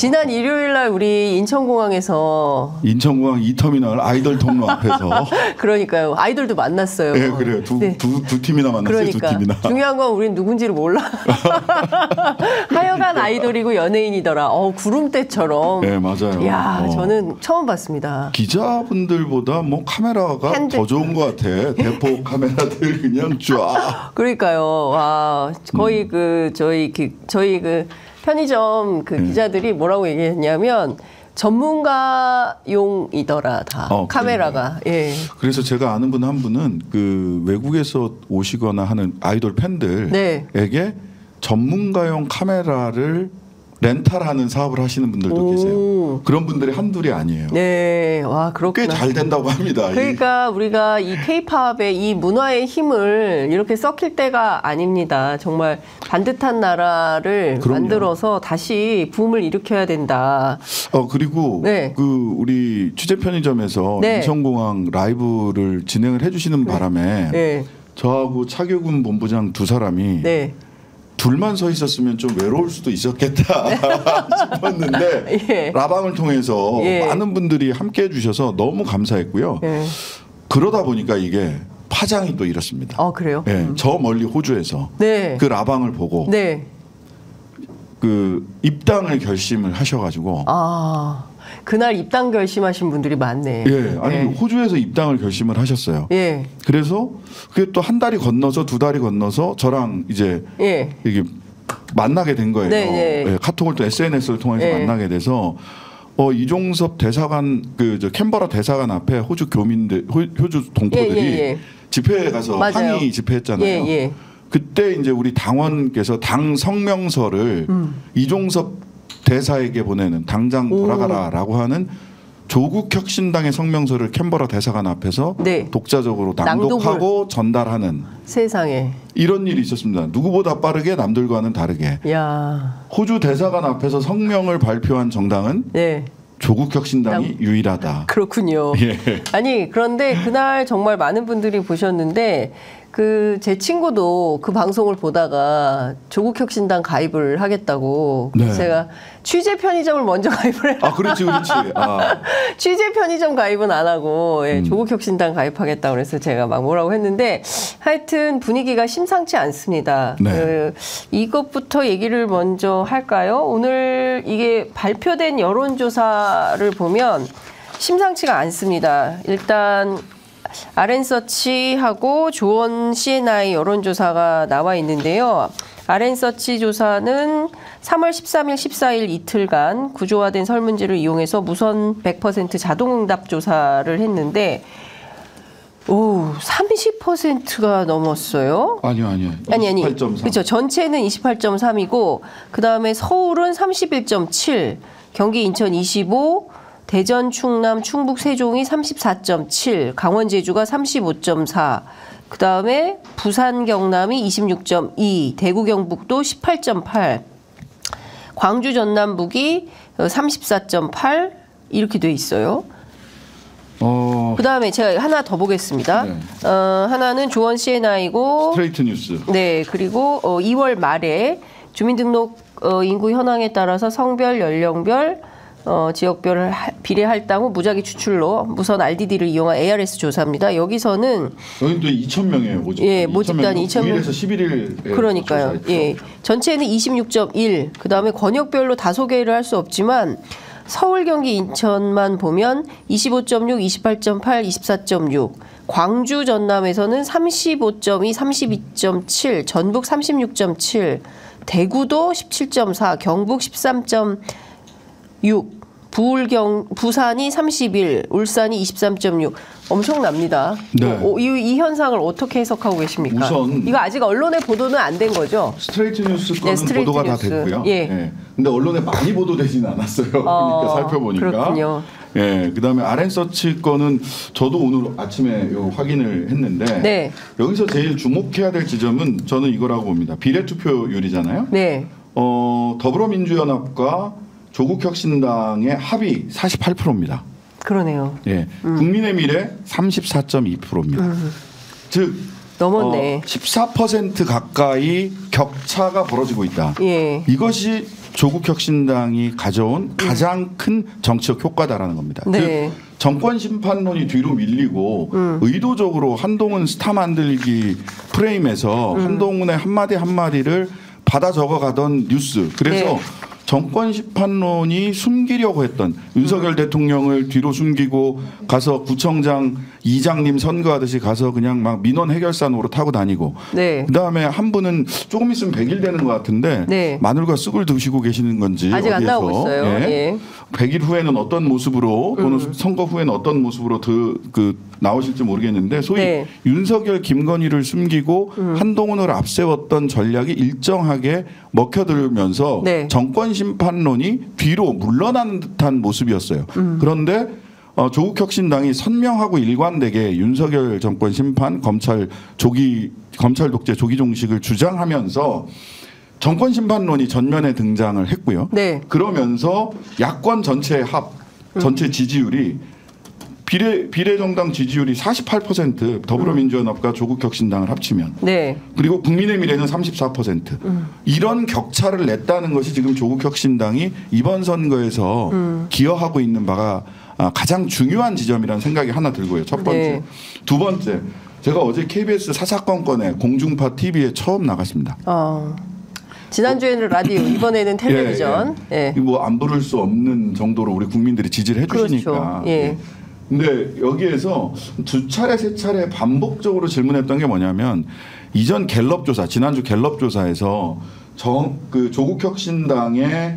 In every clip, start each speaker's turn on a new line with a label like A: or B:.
A: 지난 일요일 날 우리 인천공항에서
B: 인천공항 2터미널 아이돌 통로 앞에서
A: 그러니까요. 아이돌도 만났어요.
B: 네, 그래요. 두 팀이나 만났어요.
A: 그러니까.
B: 두 팀이나.
A: 중요한 건 우린 누군지를 몰라. 하여간 아이돌이고 연예인이더라. 구름대처럼.
B: 네, 맞아요.
A: 이야, 저는 처음 봤습니다.
B: 기자분들보다 뭐 카메라가 더 좋은 것 같아. 대포 카메라들 그냥 쫙.
A: 그러니까요. 와, 거의 저희 편의점 기자들이 뭐라고 얘기했냐면 전문가용이더라 다 카메라가. 예.
B: 그래서 제가 아는 분 한 분은 그 외국에서 오시거나 하는 아이돌 팬들에게 전문가용 카메라를 렌탈하는 사업을 하시는 분들도 계세요. 그런 분들이 한둘이 아니에요.
A: 네, 와 그렇구나.
B: 꽤 잘 된다고 합니다.
A: 그러니까 우리가 이 K-팝의 이 문화의 힘을 이렇게 썩힐 때가 아닙니다. 정말 반듯한 나라를 만들어서 다시 붐을 일으켜야 된다.
B: 그리고 우리 취재 편의점에서 인천공항 라이브를 진행을 해주시는 바람에 저하고 차교군 본부장 두 사람이 둘만 서 있었으면 좀 외로울 수도 있었겠다 싶었는데 라방을 통해서 많은 분들이 함께 해주셔서 너무 감사했고요. 그러다 보니까 이게 파장이 또 이렇습니다.
A: 그래요?
B: 저 멀리 호주에서 그 라방을 보고 그 입당을 결심을 하셔가지고
A: 그날 입당 결심하신 분들이 많네.
B: 호주에서 입당을 결심을 하셨어요. 그래서 그게 또 한 달이 건너서 두 달이 건너서 저랑 이제 이게 만나게 된 거예요. 카톡을 또 SNS를 통해서 만나게 돼서 이종섭 대사관 캔버라 대사관 앞에 호주 교민들, 호주 동포들이 집회에 가서 항의 집회했잖아요. 그때 이제 우리 당원께서 당 성명서를 이종섭 대사에게 보내는 당장 돌아가라라고 하는 조국혁신당의 성명서를 캔버라 대사관 앞에서 독자적으로 낭독하고 전달하는
A: 세상에
B: 이런 일이 있었습니다. 누구보다 빠르게 남들과는 다르게. 호주 대사관 앞에서 성명을 발표한 정당은 조국혁신당이 유일하다.
A: 그렇군요. 아니 그런데 그날 정말 많은 분들이 보셨는데 제 친구도 그 방송을 보다가 조국혁신당 가입을 하겠다고 제가 취재 편의점을 먼저 가입을 해요.
B: 그렇지.
A: 취재 편의점 가입은 안 하고 조국혁신당 가입하겠다고 그래서 제가 막 뭐라고 했는데 하여튼 분위기가 심상치 않습니다. 이것부터 얘기를 먼저 할까요? 오늘 이게 발표된 여론조사를 보면 심상치가 않습니다. 일단 RN서치하고 조원 CNI 여론조사가 나와 있는데요. RN서치 조사는 3월 13일, 14일 이틀간 구조화된 설문지를 이용해서 무선 100% 자동응답 조사를 했는데 30%가 넘었어요.
B: 아니요. 28.3.
A: 그렇죠. 전체는 28.3이고 그다음에 서울은 31.7, 경기 인천 25, 대전, 충남, 충북, 세종이 34.7, 강원, 제주가 35.4, 그 다음에 부산, 경남이 26.2, 대구, 경북도 18.8, 광주, 전남북이 34.8 이렇게 돼 있어요. 그 다음에 제가 하나 더 보겠습니다. 하나는 조원 CNI고
B: 스트레이트 뉴스.
A: 그리고 2월 말에 주민등록 인구 현황에 따라서 성별, 연령별, 지역별 비례 할당 후 무작위 추출로 무선 RDD를 이용한 ARS 조사입니다. 여기서는
B: 여기도 2,000명이에요.
A: 모집단이 2,000명.
B: 2일에서 11일.
A: 그러니까요. 전체는 26.1. 그다음에 권역별로 다소개를 할 수 없지만 서울, 경기, 인천만 보면 25.6, 28.8, 24.6. 광주, 전남에서는 35.2, 32.7, 전북 36.7, 대구도 17.4, 경북 13.6, 부산이 31, 울산이 23.6. 엄청납니다. 이 현상을 어떻게 해석하고 계십니까?
B: 우선
A: 이거 아직 언론의 보도는 안 된 거죠?
B: 스트레이트 뉴스 거는 보도가 다 됐고요. 근데 언론에 많이 보도되지는 않았어요. 그러니까 살펴보니까.
A: 그렇군요.
B: 그다음에 RN서치 거는 저도 오늘 아침에 확인을 했는데 여기서 제일 주목해야 될 지점은 저는 이거라고 봅니다. 비례투표율이잖아요. 더불어민주연합과 조국혁신당의 합이 48%입니다.
A: 그러네요.
B: 국민의 미래 34.2%입니다. 즉
A: 넘었네.
B: 14% 가까이 격차가 벌어지고 있다.
A: 예.
B: 이것이 조국혁신당이 가져온 가장 큰 정치적 효과다라는 겁니다.
A: 네.
B: 즉 정권 심판론이 뒤로 밀리고 의도적으로 한동훈 스타 만들기 프레임에서 한동훈의 한마디 한마디를 받아 적어가던 뉴스. 그래서
A: 네.
B: 정권 심판론이 숨기려고 했던 윤석열 대통령을 뒤로 숨기고 가서 구청장 이장님 선거하듯이 가서 그냥 막 민원 해결사로 타고 다니고
A: 네.
B: 그다음에 한 분은 조금 있으면 100일 되는 것 같은데
A: 네.
B: 마늘과 쑥을 드시고 계시는 건지
A: 아직 안 나오고 있어요.
B: 예.
A: 예.
B: 100일 후에는 어떤 모습으로 또는 선거 후에는 어떤 모습으로 나오실지 모르겠는데 소위
A: 네.
B: 윤석열 김건희를 숨기고 한동훈을 앞세웠던 전략이 일정하게 먹혀들면서
A: 네.
B: 정권 심판론이 뒤로 물러나는 듯한 모습이었어요. 그런데 조국혁신당이 선명하고 일관되게 윤석열 정권 심판 검찰 독재 조기 종식을 주장하면서 정권 심판론이 전면에 등장을 했고요.
A: 네.
B: 그러면서 야권 전체 전체 지지율이 비례정당 지지율이 48% 더불어민주연합과 조국혁신당을 합치면
A: 네.
B: 그리고 국민의미래는 34% 이런 격차를 냈다는 것이 지금 조국혁신당이 이번 선거에서 기여하고 있는 바가 가장 중요한 지점이라는 생각이 하나 들고요. 첫 번째.
A: 네.
B: 두 번째. 제가 어제 KBS 사사건건에 공중파 TV에 처음 나갔습니다.
A: 지난주에는 라디오, 이번에는 텔레비전.
B: 예. 뭐 안 부를 수 없는 정도로 우리 국민들이 지지를 해주시니까.
A: 그렇죠. 예.
B: 근데 여기에서 두 차례 세 차례 반복적으로 질문했던 게 뭐냐면 이전 갤럽 조사, 지난주 갤럽 조사에서 조국혁신당의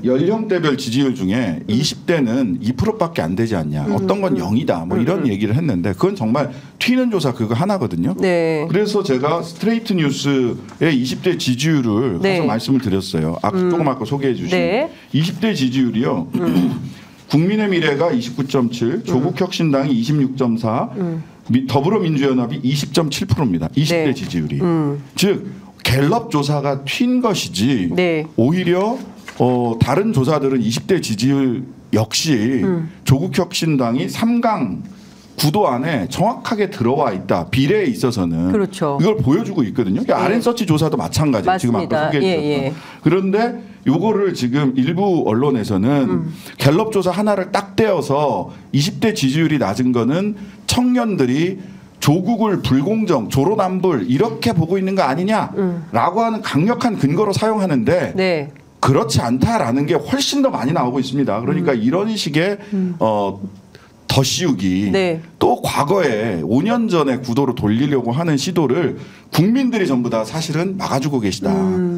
B: 연령대별 지지율 중에 20대는 2%밖에 안 되지 않냐. 어떤 건 0이다. 뭐 이런 얘기를 했는데 그건 정말 튀는 조사 그거 하나거든요.
A: 네.
B: 그래서 제가 스트레이트 뉴스의 20대 지지율을
A: 네.
B: 가서 말씀을 드렸어요. 조금 아까 소개해 주신
A: 네.
B: 20대 지지율이요. 국민의 미래가 29.7, 조국혁신당이 26.4, 더불어민주연합이 20.7%입니다. 20대
A: 네.
B: 지지율이. 즉 갤럽 조사가 튄 것이지
A: 네.
B: 오히려 다른 조사들은 20대 지지율 역시 조국혁신당이 3강 구도 안에 정확하게 들어와 있다. 비례에 있어서는.
A: 그렇죠.
B: 이걸 보여주고 있거든요. 그러니까 RN서치 조사도 마찬가지. 지금 아까 소개해 주셨던. 그런데 요거를 지금 일부 언론에서는 갤럽 조사 하나를 딱 떼어서 20대 지지율이 낮은 거는 청년들이 조국을 불공정, 조로남불 이렇게 보고 있는 거 아니냐라고 하는 강력한 근거로 사용하는데
A: 네.
B: 그렇지 않다라는 게 훨씬 더 많이 나오고 있습니다. 그러니까 이런 식의 더 씌우기
A: 네.
B: 또 과거에 5년 전에 구도로 돌리려고 하는 시도를 국민들이 전부 다 사실은 막아주고 계시다.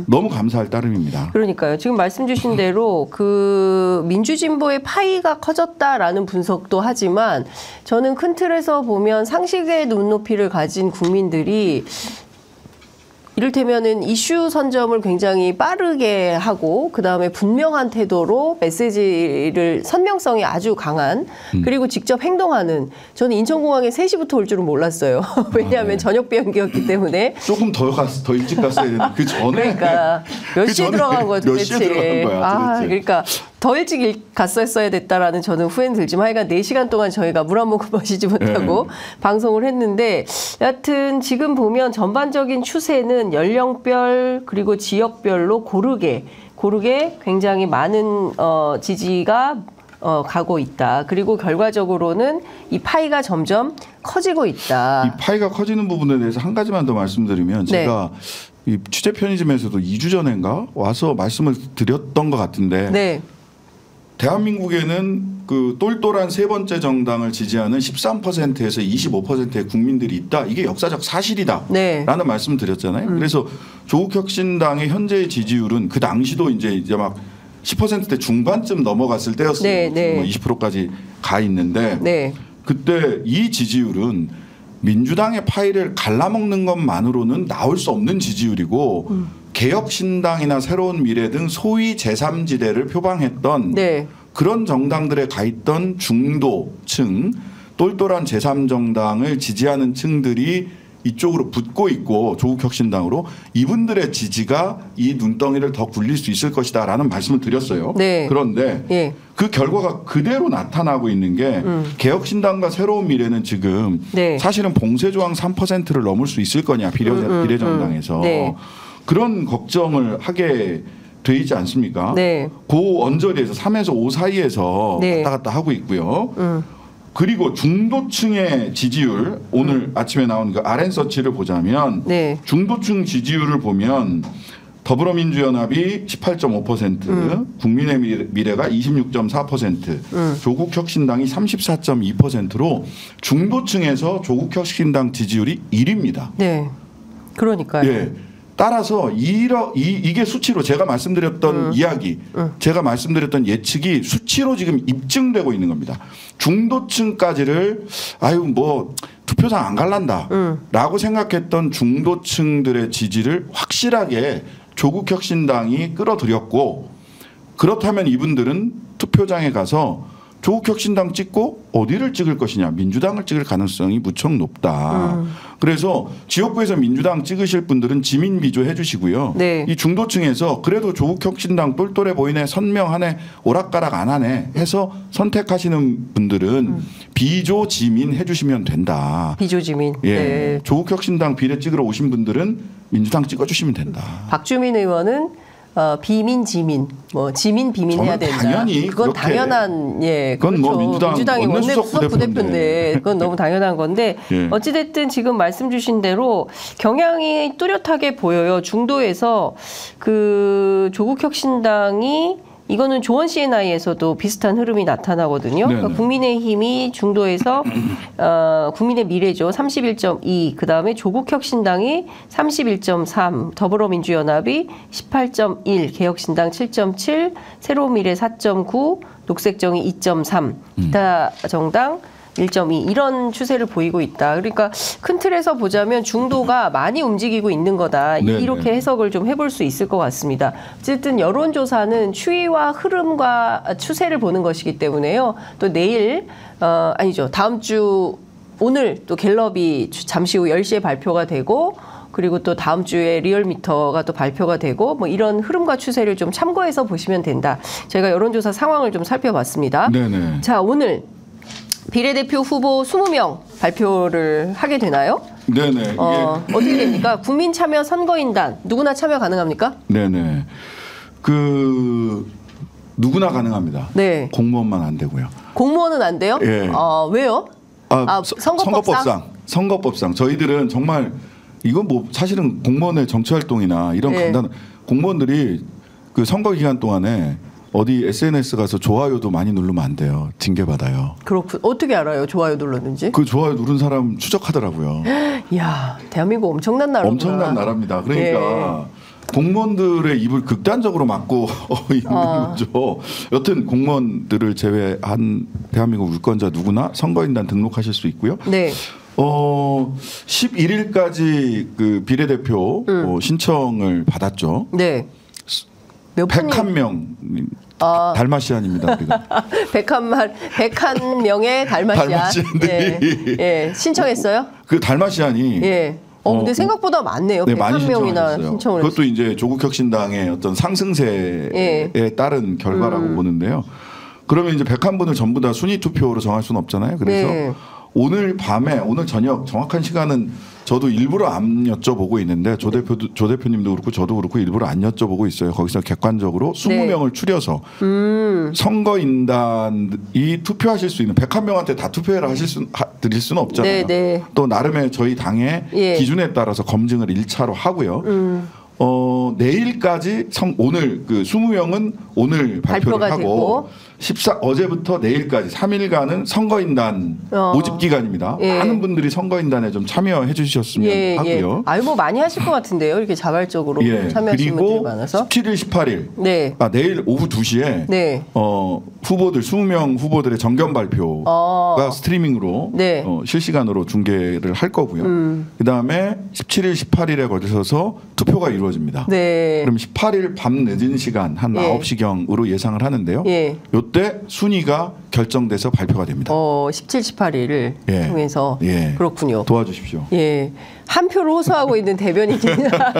B: 너무 감사할 따름입니다.
A: 그러니까요. 지금 말씀 주신 대로 그 민주진보의 파이가 커졌다라는 분석도 하지만 저는 큰 틀에서 보면 상식의 눈높이를 가진 국민들이 이를테면은 이슈 선점을 굉장히 빠르게 하고 그다음에 분명한 태도로 메시지를 선명성이 아주 강한 그리고 직접 행동하는 저는 인천공항에 3시부터 올 줄은 몰랐어요. 왜냐하면 저녁 비행기였기 때문에
B: 조금 더 일찍 갔어야 되는데 그 전에
A: 그러니까 몇 시에 들어간 거야 도대체.
B: 몇 시에 들어간 거야 도대체.
A: 그러니까 더 일찍 갔었어야 됐다라는 저는 후회는 들지만 하여간 4시간 동안 저희가 물 한 모금 마시지 못하고 방송을 했는데 여하튼 지금 보면 전반적인 추세는 연령별 그리고 지역별로 고르게 굉장히 많은 지지가 가고 있다. 그리고 결과적으로는 이 파이가 점점 커지고 있다.
B: 이 파이가 커지는 부분에 대해서 한 가지만 더 말씀드리면 제가 이 취재 편의점에서도 2주 전인가 와서 말씀을 드렸던 것 같은데
A: 네.
B: 대한민국에는 그 똘똘한 세 번째 정당을 지지하는 13%에서 25%의 국민들이 있다. 이게 역사적 사실이다라는
A: 네.
B: 말씀을 드렸잖아요. 그래서 조국혁신당의 현재의 지지율은 그 당시도 이제 막 10%대 중반쯤 넘어갔을 때였어요.
A: 네, 네.
B: 20%까지 가 있는데
A: 네.
B: 그때 이 지지율은 민주당의 파이를 갈라먹는 것만으로는 나올 수 없는 지지율이고 개혁신당이나 새로운 미래 등 소위 제3지대를 표방했던
A: 네.
B: 그런 정당들에 가 있던 중도층 똘똘한 제3정당을 지지하는 층들이 이쪽으로 붙고 있고 조국혁신당으로 이분들의 지지가 이 눈덩이를 더 굴릴 수 있을 것이다라는 말씀을 드렸어요.
A: 네.
B: 그런데 그 결과가 그대로 나타나고 있는 게 개혁신당과 새로운 미래는 지금
A: 네.
B: 사실은 봉쇄 조항 3%를 넘을 수 있을 거냐 비례정당에서
A: 네.
B: 그런 걱정을 하게 돼 있지 않습니까?
A: 네.
B: 그 언저리에서 3에서 5 사이에서
A: 네.
B: 왔다 갔다 하고 있고요. 그리고 중도층의 지지율 오늘 아침에 나온 그 RN서치를 보자면
A: 네.
B: 중도층 지지율을 보면 더불어민주연합이 18.5%, 국민의 미래가 26.4%, 조국혁신당이 34.2%로 중도층에서 조국혁신당 지지율이 1위입니다.
A: 네, 그러니까요.
B: 예. 따라서 이게 수치로 제가 말씀드렸던 이야기, 제가 말씀드렸던 예측이 수치로 지금 입증되고 있는 겁니다. 중도층까지를 아유 뭐 투표장 안 갈란다라고 생각했던 중도층들의 지지를 확실하게 조국혁신당이 끌어들였고 그렇다면 이분들은 투표장에 가서 조국혁신당 찍고 어디를 찍을 것이냐 민주당을 찍을 가능성이 무척 높다. 그래서 지역구에서 민주당 찍으실 분들은 지민 비조 해주시고요.
A: 네.
B: 이 중도층에서 그래도 조국혁신당 똘똘해 보이네 선명하네 오락가락 안 하네 해서 선택하시는 분들은 비조 지민 해주시면 된다.
A: 비조 지민.
B: 예.
A: 네.
B: 조국혁신당 비례 찍으러 오신 분들은 민주당 찍어주시면 된다.
A: 박주민 의원은 비민 지민 뭐 지민 비민 해야 된다.
B: 당연히
A: 그건
B: 그렇게.
A: 당연한 예.
B: 그건
A: 그렇죠.
B: 뭐 민주당의
A: 원내수석 부대표인데 그건 너무 당연한 건데
B: 예.
A: 어찌됐든 지금 말씀 주신 대로 경향이 뚜렷하게 보여요. 중도에서 그 조국혁신당이 이거는 조원 CNI에서도 비슷한 흐름이 나타나거든요. 그러니까 국민의힘이 중도에서 국민의 미래죠. 31.2, 그다음에 조국혁신당이 31.3, 더불어민주연합이 18.1, 개혁신당 7.7, 새로운 미래 4.9, 녹색정의 2.3, 기타 정당 1.2 이런 추세를 보이고 있다. 그러니까 큰 틀에서 보자면 중도가 많이 움직이고 있는 거다.
B: 네네.
A: 이렇게 해석을 좀 해볼 수 있을 것 같습니다. 어쨌든 여론조사는 추이와 흐름과 추세를 보는 것이기 때문에요. 또 내일 아니죠. 다음 주 오늘 또 갤럽이 잠시 후 10시에 발표가 되고 그리고 또 다음 주에 리얼미터가 또 발표가 되고 뭐 이런 흐름과 추세를 좀 참고해서 보시면 된다. 저희가 여론조사 상황을 좀 살펴봤습니다.
B: 네네.
A: 자, 오늘 비례대표 후보 20명 발표를 하게 되나요?
B: 네네.
A: 어떻게 됩니까? 국민참여 선거인단 누구나 참여 가능합니까?
B: 네네. 그 누구나 가능합니다.
A: 네.
B: 공무원만 안 되고요.
A: 공무원은 안 돼요?
B: 예.
A: 왜요?
B: 선거법상 저희들은 정말 이건 뭐 사실은 공무원의 정치활동이나 이런
A: 예.
B: 간단한 공무원들이 그 선거 기간 동안에 어디 SNS 가서 좋아요도 많이 누르면 안 돼요. 징계받아요.
A: 그렇군. 어떻게 알아요? 좋아요 눌렀는지?
B: 그 좋아요 누른 사람 추적하더라고요.
A: 이야, 대한민국 엄청난 나라구나.
B: 엄청난 나라입니다. 그러니까 공무원들의 입을 극단적으로 막고 있는 거죠. 여튼 공무원들을 제외한 대한민국 유권자 누구나 선거인단 등록하실 수 있고요.
A: 네.
B: 11일까지 그 비례대표 신청을 받았죠.
A: 네. 몇
B: 101명 달마시안입니다.
A: 101명의
B: 달마시안들이
A: 신청했어요?
B: 그 달마시안이
A: 근데 생각보다 많네요.
B: 네,
A: 101명이나 신청을
B: 그것도 이제 조국혁신당의 어떤 상승세에 따른 결과라고 보는데요. 그러면 이제 101분을 전부 다 순위 투표로 정할 수는 없잖아요. 그래서 오늘 밤에 오늘 저녁 정확한 시간은 저도 일부러 안 여쭤보고 있는데 조 대표님도 그렇고 저도 그렇고 일부러 안 여쭤보고 있어요. 거기서 객관적으로 20명을 추려서 선거인단이 투표하실 수 있는 101명한테 다 투표해라 드릴 수는 없잖아요. 또 나름의 저희 당의 기준에 따라서 검증을 1차로 하고요. 내일까지 오늘 그 20명은 오늘 발표를 하고 어제부터 내일까지 3일간은 선거인단 모집 기간입니다. 많은 분들이 선거인단에 좀 참여해 주셨으면 하고요.
A: 뭐 많이 하실 것 같은데요. 이렇게 자발적으로 참여하시는 분들이 많아서.
B: 17일, 18일 내일 오후 2시에 후보들 20명 후보들의 정견 발표가 스트리밍으로 실시간으로 중계를 할 거고요. 그다음에 17일, 18일에 걸쳐서 투표가 이루어집니다. 그럼 18일 밤 늦은 시간 한 9시경으로 예상을 하는데요. 이때 순위가 결정돼서 발표가 됩니다.
A: 17, 18일을 통해서 그렇군요.
B: 도와주십시오.
A: 한 표를 호소하고 있는 대변인입니다.